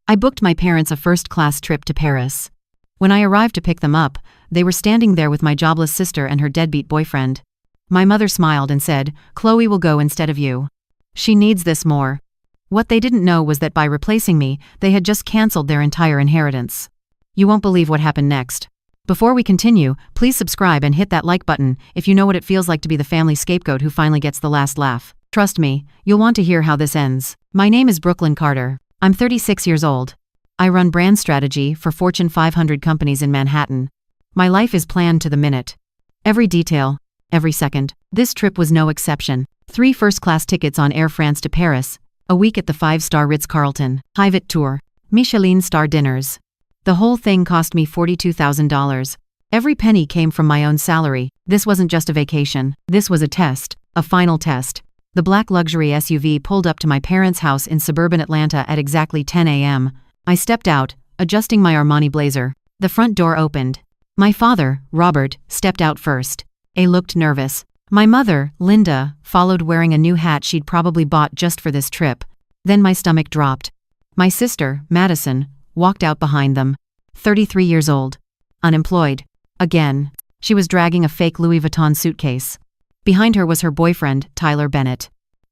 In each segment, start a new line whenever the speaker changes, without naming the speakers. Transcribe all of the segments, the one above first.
I booked my parents a first-class trip to Paris. When I arrived to pick them up, they were standing there with my jobless sister and her deadbeat boyfriend. My mother smiled and said, "Chloe will go instead of you. She needs this more." What they didn't know was that by replacing me, they had just cancelled their entire inheritance. You won't believe what happened next. Before we continue, please subscribe and hit that like button if you know what it feels like to be the family scapegoat who finally gets the last laugh. Trust me, you'll want to hear how this ends. My name is Brooklyn Carter. I'm 36 years old. I run brand strategy for Fortune 500 companies in Manhattan. My life is planned to the minute. Every detail, every second. This trip was no exception. 3 first-class tickets on Air France to Paris, a week at the 5-star Ritz Carlton, private tour, Michelin star dinners. The whole thing cost me $42,000. Every penny came from my own salary. This wasn't just a vacation. This was a test, a final test. The black luxury SUV pulled up to my parents' house in suburban Atlanta at exactly 10 a.m. I stepped out, adjusting my Armani blazer. The front door opened. My father, Robert, stepped out first. He looked nervous. My mother, Linda, followed wearing a new hat she'd probably bought just for this trip. Then my stomach dropped. My sister, Madison, walked out behind them. 33 years old. Unemployed. Again. She was dragging a fake Louis Vuitton suitcase. Behind her was her boyfriend, Tyler Bennett.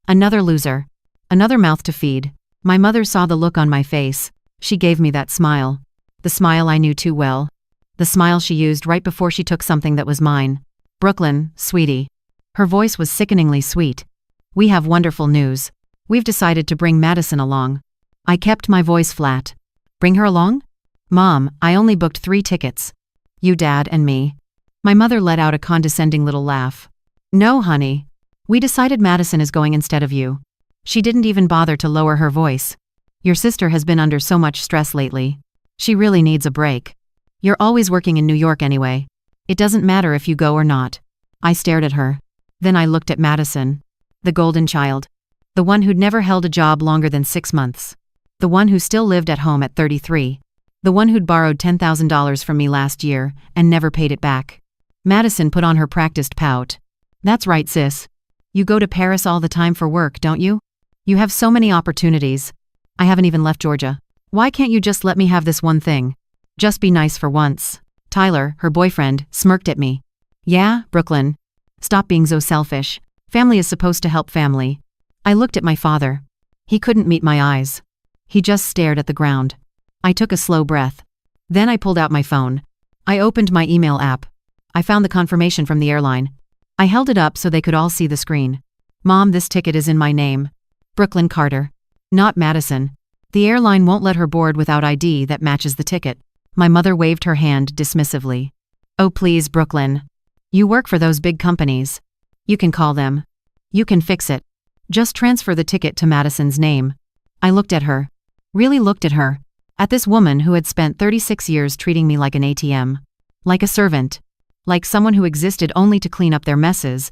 Another loser. Another mouth to feed. My mother saw the look on my face. She gave me that smile. The smile I knew too well. The smile she used right before she took something that was mine. "Brooklyn, sweetie." Her voice was sickeningly sweet. "We have wonderful news. We've decided to bring Madison along." I kept my voice flat. "Bring her along?" "Mom, I only booked 3 tickets. You, Dad, and me." My mother let out a condescending little laugh. "No, honey. We decided Madison is going instead of you." She didn't even bother to lower her voice. "Your sister has been under so much stress lately. She really needs a break. You're always working in New York anyway. It doesn't matter if you go or not." I stared at her. Then I looked at Madison. The golden child. The one who'd never held a job longer than 6 months. The one who still lived at home at 33. The one who'd borrowed $10,000 from me last year and never paid it back. Madison put on her practiced pout. "That's right, sis. You go to Paris all the time for work, don't you? You have so many opportunities. I haven't even left Georgia. Why can't you just let me have this one thing? Just be nice for once." Tyler, her boyfriend, smirked at me. "Yeah, Brooklyn. Stop being so selfish. Family is supposed to help family." I looked at my father. He couldn't meet my eyes. He just stared at the ground. I took a slow breath. Then I pulled out my phone. I opened my email app. I found the confirmation from the airline. I held it up so they could all see the screen. "Mom, this ticket is in my name. Brooklyn Carter. Not Madison. The airline won't let her board without ID that matches the ticket." My mother waved her hand dismissively. "Oh please, Brooklyn. You work for those big companies. You can call them. You can fix it. Just transfer the ticket to Madison's name." I looked at her. Really looked at her. At this woman who had spent 36 years treating me like an ATM. Like a servant. Like someone who existed only to clean up their messes.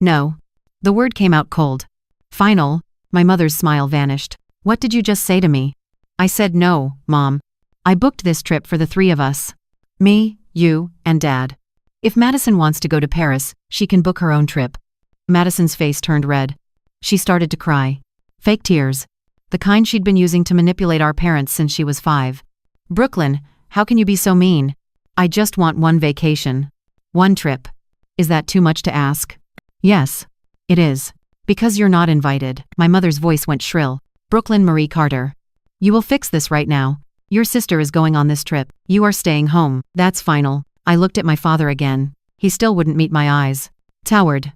No. The word came out cold. "Final." My mother's smile vanished. "What did you just say to me?" I said, "No, Mom. I booked this trip for the 3 of us. Me, you, and Dad. If Madison wants to go to Paris, she can book her own trip." Madison's face turned red. She started to cry. Fake tears. The kind she'd been using to manipulate our parents since she was 5. "Brooklyn, how can you be so mean? I just want one vacation. One trip. Is that too much to ask?" "Yes, it is. Because you're not invited." My mother's voice went shrill. "Brooklyn Marie Carter. You will fix this right now. Your sister is going on this trip. You are staying home. That's final." I looked at my father again. He still wouldn't meet my eyes. Towered.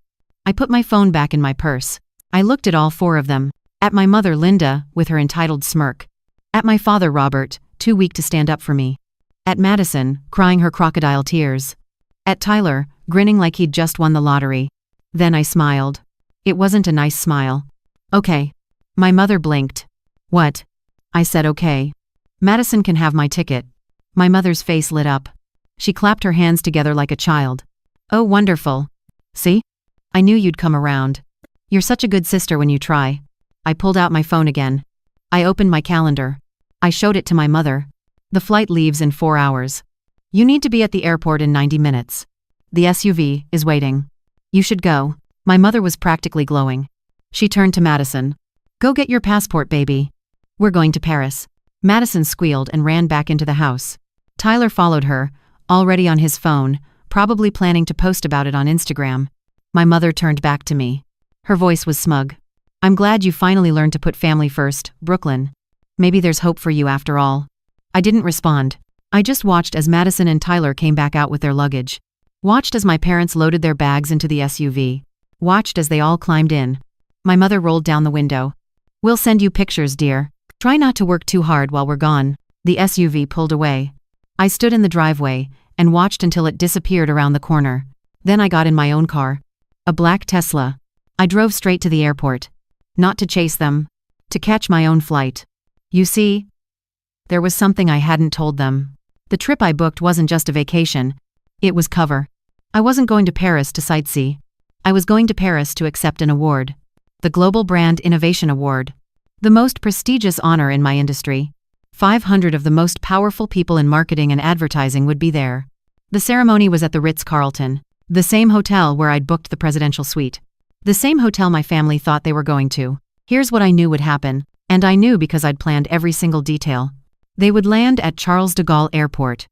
I put my phone back in my purse. I looked at all 4 of them. At my mother, Linda, with her entitled smirk. At my father, Robert, too weak to stand up for me. At Madison, crying her crocodile tears. At Tyler, grinning like he'd just won the lottery. Then I smiled. It wasn't a nice smile. "Okay." My mother blinked. "What?" I said, "Okay. Madison can have my ticket." My mother's face lit up. She clapped her hands together like a child. "Oh, wonderful. See? I knew you'd come around. You're such a good sister when you try." I pulled out my phone again. I opened my calendar. I showed it to my mother. "The flight leaves in 4 hours. You need to be at the airport in 90 minutes. The SUV is waiting. You should go." My mother was practically glowing. She turned to Madison. "Go get your passport, baby. We're going to Paris." Madison squealed and ran back into the house. Tyler followed her, already on his phone, probably planning to post about it on Instagram. My mother turned back to me. Her voice was smug. "I'm glad you finally learned to put family first, Brooklyn. Maybe there's hope for you after all." I didn't respond. I just watched as Madison and Tyler came back out with their luggage. Watched as my parents loaded their bags into the SUV. Watched as they all climbed in. My mother rolled down the window. "We'll send you pictures, dear. Try not to work too hard while we're gone." The SUV pulled away. I stood in the driveway and watched until it disappeared around the corner. Then I got in my own car. A black Tesla. I drove straight to the airport. Not to chase them. To catch my own flight. You see, there was something I hadn't told them. The trip I booked wasn't just a vacation. It was cover. I wasn't going to Paris to sightsee. I was going to Paris to accept an award. The Global Brand Innovation Award. The most prestigious honor in my industry. 500 of the most powerful people in marketing and advertising would be there. The ceremony was at the Ritz Carlton, the same hotel where I'd booked the presidential suite. The same hotel my family thought they were going to. Here's what I knew would happen, and I knew because I'd planned every single detail. They would land at Charles de Gaulle Airport.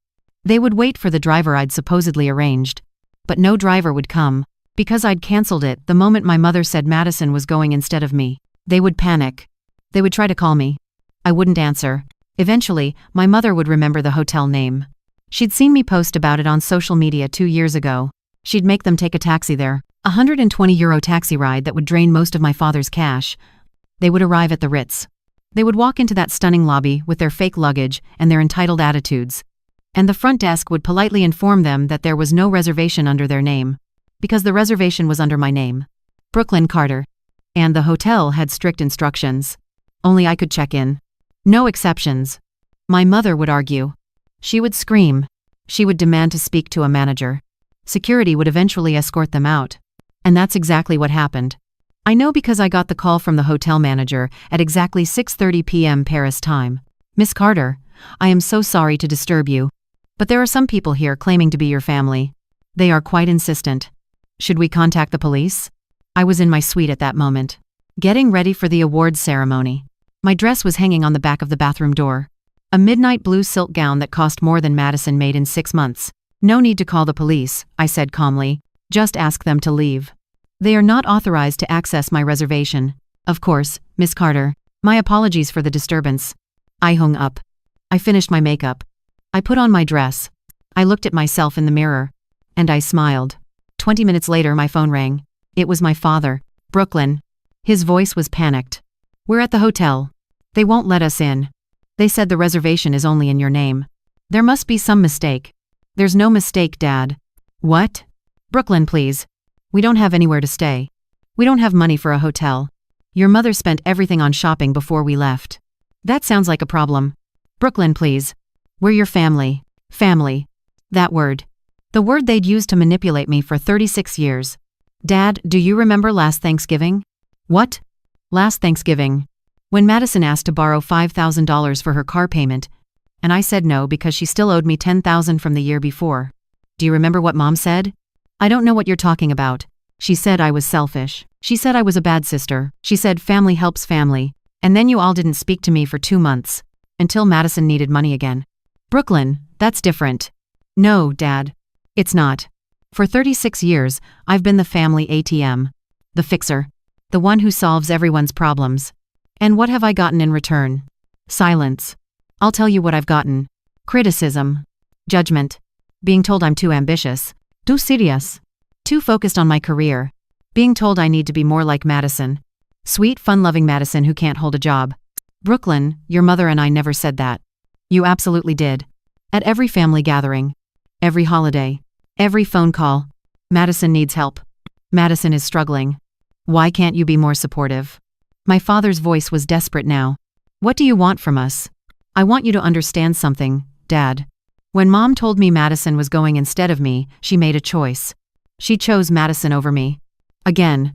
They would wait for the driver I'd supposedly arranged. But no driver would come, because I'd canceled it the moment my mother said Madison was going instead of me. They would panic. They would try to call me. I wouldn't answer. Eventually, my mother would remember the hotel name. She'd seen me post about it on social media 2 years ago. She'd make them take a taxi there, a €120 taxi ride that would drain most of my father's cash. They would arrive at the Ritz. They would walk into that stunning lobby with their fake luggage and their entitled attitudes. And the front desk would politely inform them that there was no reservation under their name, because the reservation was under my name, Brooklyn Carter. And the hotel had strict instructions. Only I could check in. No exceptions. My mother would argue. She would scream. She would demand to speak to a manager. Security would eventually escort them out. And that's exactly what happened. I know because I got the call from the hotel manager at exactly 6:30 p.m. Paris time. "Miss Carter, I am so sorry to disturb you, but there are some people here claiming to be your family. They are quite insistent. Should we contact the police?" I was in my suite at that moment, getting ready for the awards ceremony. My dress was hanging on the back of the bathroom door. A midnight blue silk gown that cost more than Madison made in 6 months. "No need to call the police," I said calmly. "Just ask them to leave. They are not authorized to access my reservation." "Of course, Miss Carter. My apologies for the disturbance." I hung up. I finished my makeup. I put on my dress. I looked at myself in the mirror. And I smiled. 20 minutes later my phone rang. It was my father. "Brooklyn." His voice was panicked. "We're at the hotel. They won't let us in. They said the reservation is only in your name. There must be some mistake." "There's no mistake, Dad." "What?" "Brooklyn, please. We don't have anywhere to stay. We don't have money for a hotel. Your mother spent everything on shopping before we left. That sounds like a problem. Brooklyn, please. We're your family." Family. That word. The word they'd used to manipulate me for 36 years. "Dad, do you remember last Thanksgiving?" "What?" "Last Thanksgiving. When Madison asked to borrow $5,000 for her car payment, and I said no because she still owed me $10,000 from the year before. Do you remember what Mom said?" "I don't know what you're talking about." "She said I was selfish. She said I was a bad sister. She said family helps family. And then you all didn't speak to me for 2 months. Until Madison needed money again." "Brooklyn, that's different." "No, Dad. It's not. For 36 years, I've been the family ATM. The fixer. The one who solves everyone's problems. And what have I gotten in return? Silence. I'll tell you what I've gotten. Criticism. Judgment. Being told I'm too ambitious. Too serious. Too focused on my career. Being told I need to be more like Madison. Sweet, fun-loving Madison who can't hold a job. Brooklyn, your mother and I never said that. You absolutely did. At every family gathering. Every holiday. Every phone call. Madison needs help. Madison is struggling. Why can't you be more supportive?" My father's voice was desperate now. "What do you want from us?" "I want you to understand something, Dad. When Mom told me Madison was going instead of me, she made a choice. She chose Madison over me. Again.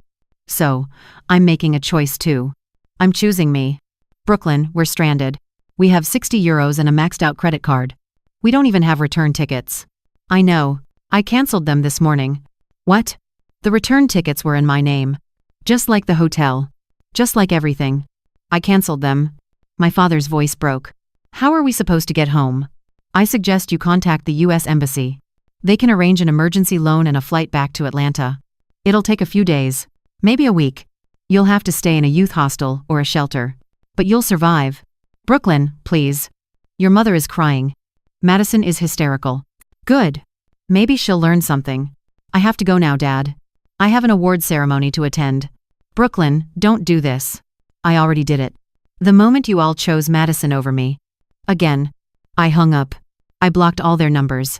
So, I'm making a choice too. I'm choosing me. Brooklyn, we're stranded. We have €60 and a maxed out credit card. We don't even have return tickets." "I know. I canceled them this morning." "What?" "The return tickets were in my name. Just like the hotel. Just like everything. I canceled them." My father's voice broke. How are we supposed to get home? I suggest you contact the US Embassy. They can arrange an emergency loan and a flight back to Atlanta. It'll take a few days, maybe a week. You'll have to stay in a youth hostel or a shelter. But you'll survive. Brooklyn, please. Your mother is crying. Madison is hysterical. Good. Maybe she'll learn something. I have to go now, Dad. I have an award ceremony to attend. Brooklyn, don't do this. I already did it. The moment you all chose Madison over me. Again. I hung up. I blocked all their numbers.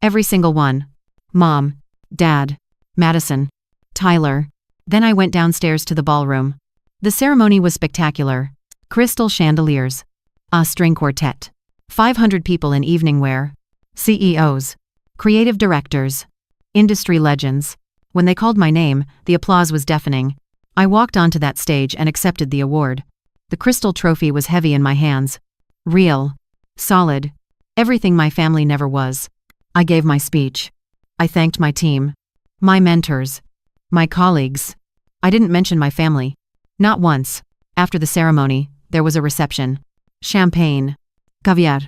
Every single one. Mom. Dad. Madison. Tyler. Then I went downstairs to the ballroom. The ceremony was spectacular. Crystal chandeliers. A string quartet. 500 people in evening wear. CEOs. Creative directors. Industry legends. When they called my name, the applause was deafening. I walked onto that stage and accepted the award. The crystal trophy was heavy in my hands. Real. Solid. Everything my family never was. I gave my speech. I thanked my team. My mentors. My colleagues. I didn't mention my family. Not once. After the ceremony, there was a reception. Champagne. Caviar.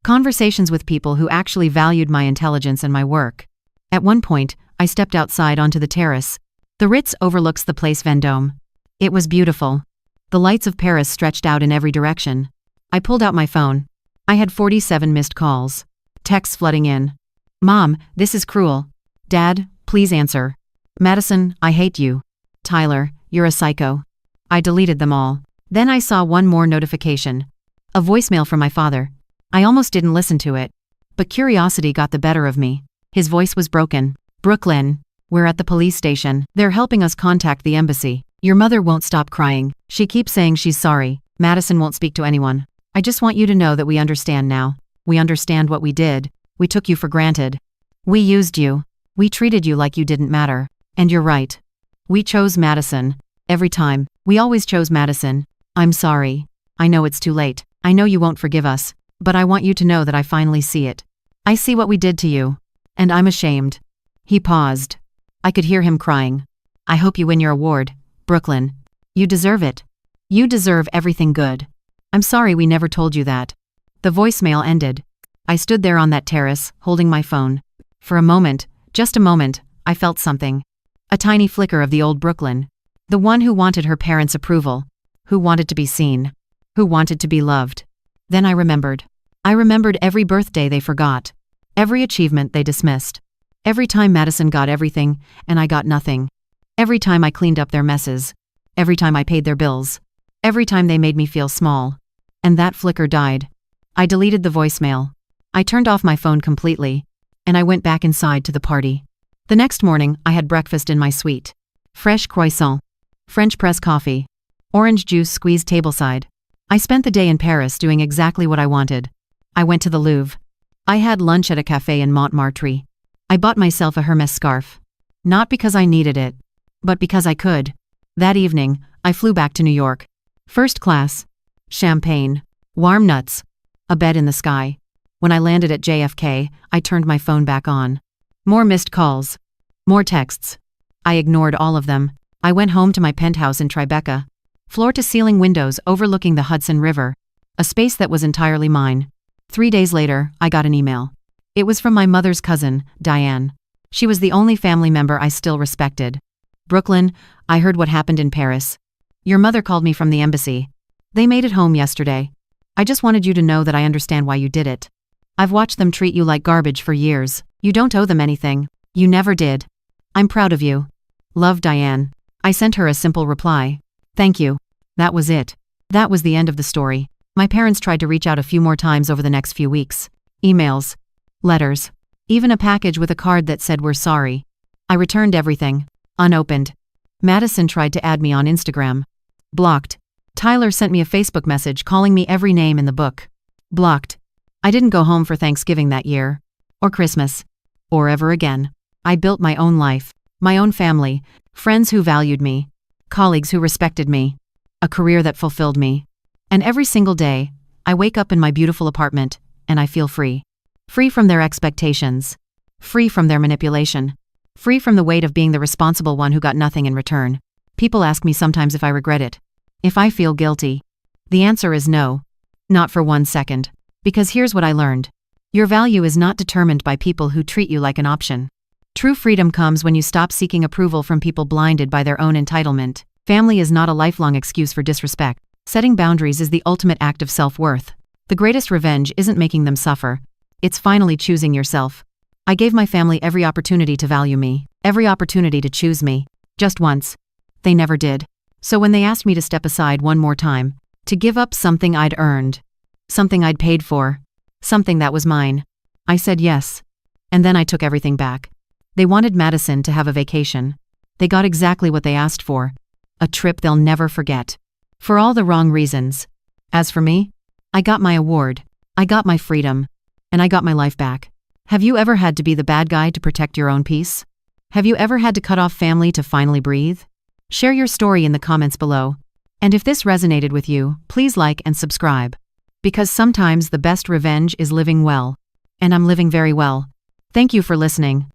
Conversations with people who actually valued my intelligence and my work. At one point, I stepped outside onto the terrace. The Ritz overlooks the Place Vendôme. It was beautiful. The lights of Paris stretched out in every direction. I pulled out my phone. I had 47 missed calls. Texts flooding in. Mom, this is cruel. Dad, please answer. Madison, I hate you. Tyler, you're a psycho. I deleted them all. Then I saw one more notification. A voicemail from my father. I almost didn't listen to it. But curiosity got the better of me. His voice was broken. Brooklyn, we're at the police station. They're helping us contact the embassy. Your mother won't stop crying. She keeps saying she's sorry. Madison won't speak to anyone. I just want you to know that we understand now. We understand what we did. We took you for granted. We used you. We treated you like you didn't matter. And you're right. We chose Madison. Every time. We always chose Madison. I'm sorry. I know it's too late. I know you won't forgive us. But I want you to know that I finally see it. I see what we did to you. And I'm ashamed. He paused. I could hear him crying. I hope you win your award, Brooklyn. You deserve it. You deserve everything good. I'm sorry we never told you that. The voicemail ended. I stood there on that terrace, holding my phone. For a moment, just a moment, I felt something. A tiny flicker of the old Brooklyn. The one who wanted her parents' approval. Who wanted to be seen. Who wanted to be loved. Then I remembered. I remembered every birthday they forgot. Every achievement they dismissed. Every time Madison got everything, and I got nothing. Every time I cleaned up their messes. Every time I paid their bills. Every time they made me feel small. And that flicker died. I deleted the voicemail. I turned off my phone completely. And I went back inside to the party. The next morning, I had breakfast in my suite. Fresh croissant. French press coffee. Orange juice squeezed tableside. I spent the day in Paris doing exactly what I wanted. I went to the Louvre. I had lunch at a cafe in Montmartre. I bought myself a Hermès scarf. Not because I needed it, but because I could. That evening, I flew back to New York. First class. Champagne. Warm nuts. A bed in the sky. When I landed at JFK, I turned my phone back on. More missed calls. More texts. I ignored all of them. I went home to my penthouse in Tribeca. Floor-to-ceiling windows overlooking the Hudson River. A space that was entirely mine. 3 days later, I got an email. It was from my mother's cousin, Diane. She was the only family member I still respected. Brooklyn, I heard what happened in Paris. Your mother called me from the embassy. They made it home yesterday. I just wanted you to know that I understand why you did it. I've watched them treat you like garbage for years. You don't owe them anything. You never did. I'm proud of you. Love, Diane. I sent her a simple reply. Thank you. That was it. That was the end of the story. My parents tried to reach out a few more times over the next few weeks. Emails. Letters. Even a package with a card that said we're sorry. I returned everything. Unopened. Madison tried to add me on Instagram. Blocked. Tyler sent me a Facebook message calling me every name in the book. Blocked. I didn't go home for Thanksgiving that year. Or Christmas. Or ever again. I built my own life. My own family. Friends who valued me. Colleagues who respected me. A career that fulfilled me. And every single day, I wake up in my beautiful apartment, and I feel free. Free from their expectations. Free from their manipulation. Free from the weight of being the responsible one who got nothing in return. People ask me sometimes if I regret it. If I feel guilty. The answer is no. Not for 1 second. Because here's what I learned. Your value is not determined by people who treat you like an option. True freedom comes when you stop seeking approval from people blinded by their own entitlement. Family is not a lifelong excuse for disrespect. Setting boundaries is the ultimate act of self-worth. The greatest revenge isn't making them suffer. It's finally choosing yourself. I gave my family every opportunity to value me, every opportunity to choose me. Just once. They never did. So when they asked me to step aside one more time, to give up something I'd earned, something I'd paid for, something that was mine, I said yes. And then I took everything back. They wanted Madison to have a vacation. They got exactly what they asked for. A trip they'll never forget. For all the wrong reasons. As for me, I got my award. I got my freedom. And I got my life back. Have you ever had to be the bad guy to protect your own peace? Have you ever had to cut off family to finally breathe? Share your story in the comments below. And if this resonated with you, please like and subscribe. Because sometimes the best revenge is living well. And I'm living very well. Thank you for listening.